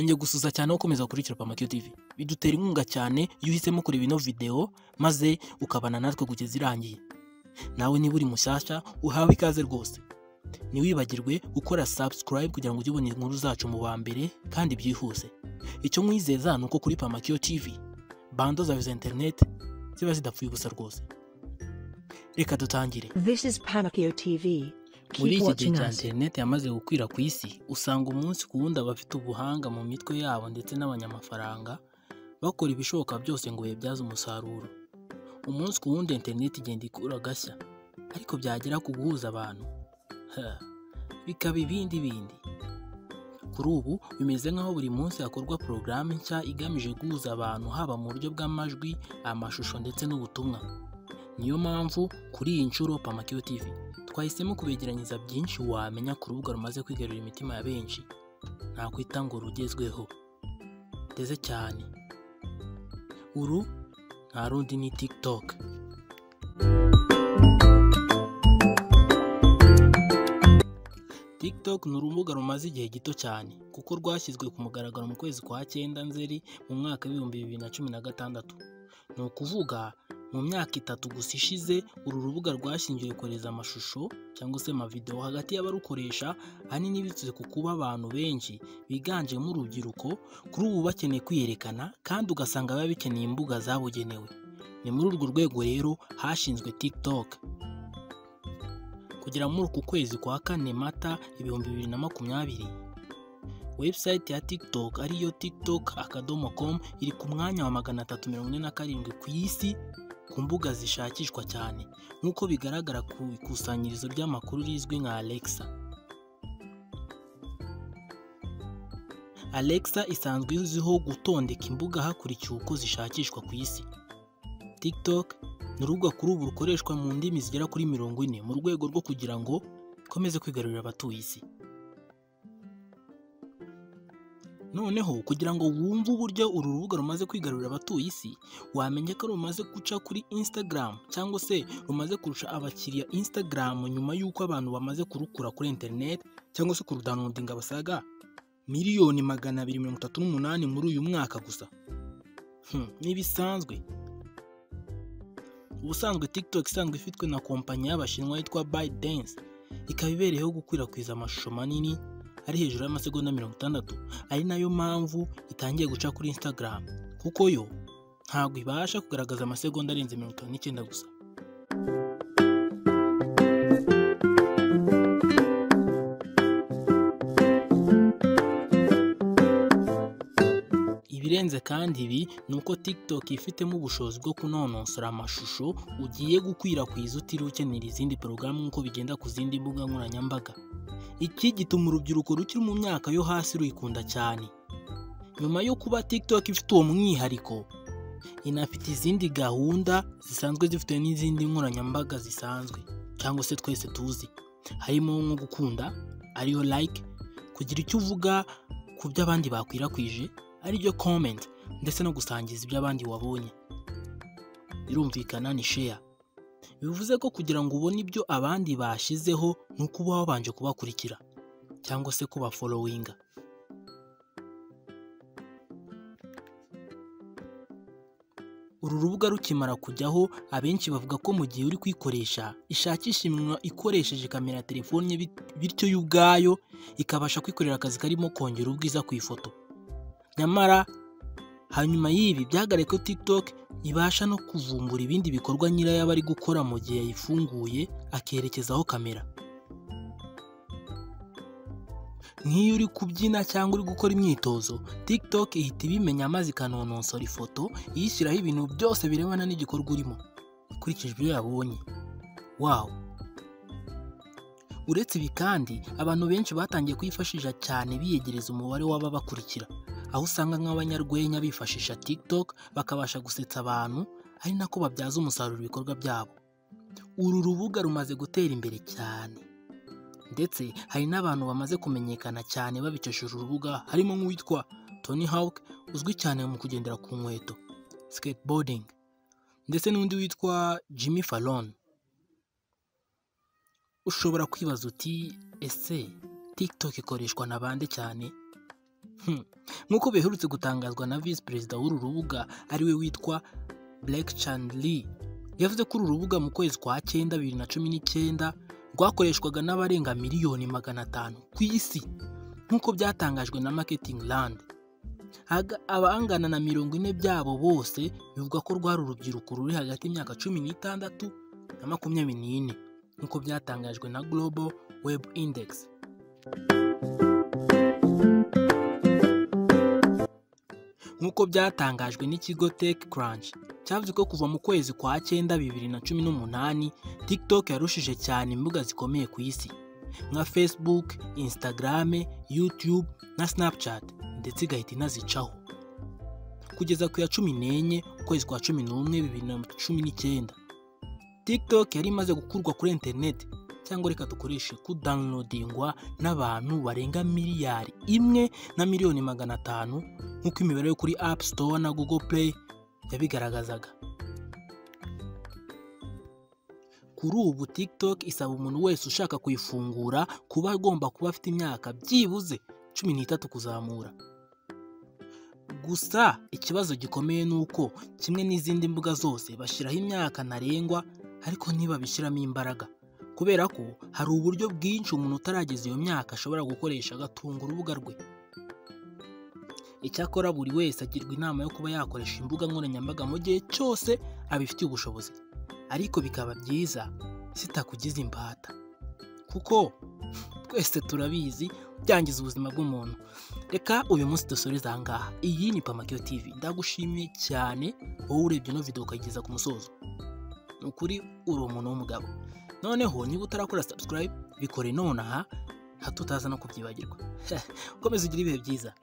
nongeye gusuza cyane ukomeza gukurikira Pamakio TV. Bidutera inkunga cyane iyo uhisemo kureba ino video maze ukabana natwe kugeza irangiye. Nawe niba uri mushyashya uhawe ikaze rwose. Ntiwibagirwe gukora subscribe kugira ngo ujye ubona inkuru zacu mu ba mbere kandi byihuse. Icyo mwizeza ni uko kuri Pamakio TV bando zawe za internet ziba zidapfuye ubusa rwose. Reka dutangire. This is Pamakio TV. Muri Keep iki gihe watching cya us. internet yamaze gukwira ku isi, usanga umunsi ku wundi abafite ubuhanga mu mitwe yabo ndetse n'abanyamafaranga bakora ibishoboka byose ngo bibyaze umusaruro. Umunsi ku wundi internet igenda ikura gashya, ariko byagera ku guhuza abantu bikaba ibindi. Kuri ubu bimeze nk'aho buri munsi hakorwa porogaramu nshya igamije guhuza abantu, haba mu buryo bw'amajwi, amashusho ndetse n'ubutumwa. Niyo mpamvu kuri iyi nshuro Pamakio TV twahisemo kubegeranyiriza byinshi wamenya ku rubuga rumaze kwigarurira imitima ya benshi. Nakwita ngo rugezweho ndetse cyane. Uru nta rundi ni TikTok. TikTok ni urubuga rumaze igihe gito cyane kuko rwashyizwe ku mugaragaro mu kwezi kwa 9 Nzeri mu mwaka w'ibihumbi 2016. Ni ukuvuga mu myaka 3 gusa ishize uru rubuga rwashingiwe kohereza amashusho cyangwa se amavideo hagati y'abarukoresha, ahanini biturutse ku kuba abantu benshi biganjemo urubyiruko kuri ubu bakeneye kwiyerekana kandi ugasanga baba bikeneye imbuga zabugenewe. Ni muri urwo rwego rero hashinzwe TikTok. Kugera muri uku kwezi kwa 4 Mata 2020, website ya TikTok ariyo tiktok.com iri ku mwanya wa 347 ku isi ku mbuga zishakishwa cyane, nk'uko bigaragara ku ikusanyirizo ry'amakuru rizwi nka Alexa. Alexa isanzwe izwiho gutondeka imbuga hakurikiwe uko zishakishwa ku isi. TikTok ni urubuga kuri ubu rukoreshwa mu ndimi zigera kuri 40 mu rwego rwo kugira ngo ikomeze kwigarurira abatuye isi. Noneho kugira ngo wumve uburyo uru rubuga rumaze kwigarurira abatuye isi, wamenye ko rumaze guca kuri Instagram cyangwa se rumaze kurusha abakiriya Instagram nyuma y'uko abantu bamaze kurukura kuri internet cyangwa se kurudownloadinga basaga miliyoni 238 muri uyu mwaka gusa. Nibisanzwe. Ubusanzwe TikTok isanzwe ifitwe na kompanyi y'Abashinwa yitwa ByteDance, ikaba ibereyeho gukwirakwiza amashusho manini ari hejuru y'amasegonda 60, ari nayo mpamvu itangiye guca kuri Instagram kuko yo ntabwo ibasha kugaragaza amasegonda arenze 59 gusa. Ibirenze kandi ibi ni uko TikTok ifitemo ubushobozi bwo kunonosora amashusho ugiye gukwirakwiza utiriwe ukenera izindi porogaramu nk'uko bigenda ku zindi mbuga nkoranyambaga. Iki gituma urubyiruko rukiri mu myaka yo hasi ruyikunda cyane. Nyuma yo kuba TikTok ifite uwo mwihariko, inafite izindi gahunda zisanzwe zifite n'izindi nkoranyambaga zisanzwe cyangwa se twese tuzi, harimo nko gukunda ariyo like, kugira icyo uvuga ku byo abandi bakwirakwije ariyo comment, ndetse no gusangiza ibyo abandi wabonye. Birumvikana ni share. Bivuze ko kugira ngo ubone ibyo abandi bashizeho nuko uba wabanje kubakurikira cyangwa se kuba followinga. Uru rubuga rukimara kujyaho, abenshi bavuga ko mu gihe uri kwikoresha ishakisha iminwa ikoresheje kamera ya telefone bityo y'ubwayo ikabasha kwikorera akazi karimo kongera ubwiza ku ifoto. Nyamara hanyuma y'ibi byagaragaye ko TikTok ibasha no kuvumbura ibindi bikorwa nyirayo aba ari gukora mu gihe yayifunguye akerekezaho kamera. Nk'iyo uri kubyina cyangwa uri gukora imyitozo, TikTok ihita ibimenya maze ikanonosora ifoto iyishyiraho ibintu byose birebana n'igikorwa urimo ukurikije ibyo yabonye. Wow! Uretse ibi kandi, abantu benshi batangiye kuyifashisha cyane biyegereza umubare w'ababakurikira, aho usanga nk'abanyarwenya bifashisha TikTok bakabasha gusetsa abantu, ari nako babyaza umusaruro ibikorwa byabo. Uru rubuga rumaze gutera imbere cyane, ndetse hari n'abantu bamaze kumenyekana cyane babikesheje urubuga, harimo nk'uwitwa Tony Hawk uzwi cyane mu kugendera ku nkweto, skateboarding, ndetse n'undi witwa Jimmy Fallon. Ushobora kwibaza uti ese TikTok ikoreshwa na bande cyane? nk'uko biherutse gutangazwa na visi perezida w'uru rubuga ariwe witwa Blake Chandler, yavuze ko uru rubuga mu kwezi kwa 9 2019 rwakoreshwaga n'abarenga miliyoni 500 ku isi nk'uko byatangajwe na Marketing Land. Abangana na 40 byabo bose bivuga ko rwari urubyiruko ruri hagati y'imyaka 16 na 24 nk'uko byatangajwe na Global Web Index. Nk'uko byatangajwe n'ikigo TechCrunch, cyavuze ko kuva mu kwezi kwa 9 2018 TikTok yarushije cyane imbuga zikomeye ku isi nka Facebook, Instagram, YouTube na Snapchat, ndetse igahita inazicaho. Kugeza ku ya 14 ukwezi kwa 11 2019 TikTok yari imaze gukurwa kuri internet, cyangwa reka dukoreshe kudownloadingwa n'abantu barenga miliyari 1 na miliyoni 500 nk'uko imibare yo kuri App Store na Google Play yabigaragazaga. Kuri ubu TikTok isaba umuntu wese ushaka kuyifungura kuba agomba kuba afite imyaka byibuze 13 kuzamura. Gusa ikibazo gikomeye nuko kimwe n'izindi mbuga zose bashyiraho imyaka ntarengwa, ariko ntibabishyiramo imbaraga, kubera ko hari uburyo bwinshi umuntu utarageza iyo myaka ashobora gukoresha agatunga urubuga rwe. Icyakora buri wese agirwa inama yo kuba yakoresha imbuga nkoranyambaga mu gihe cyose abifitiye ubushobozi, ariko bikaba byiza sitakugize imbata, kuko twese turabizi byangiza ubuzima bw'umuntu. Reka uyu munsi dusoreza ahangaha. Iyi ni Pamakeo TV, ndagushimiye cyane wowe urebye no video ukageza ku musozo. Nukuri uri umuntu w'umugabo. Noneho niba utarakora subscribe bikore nonaha hatutaza no kubyibagirwa. Komeza ugire ibihe byiza.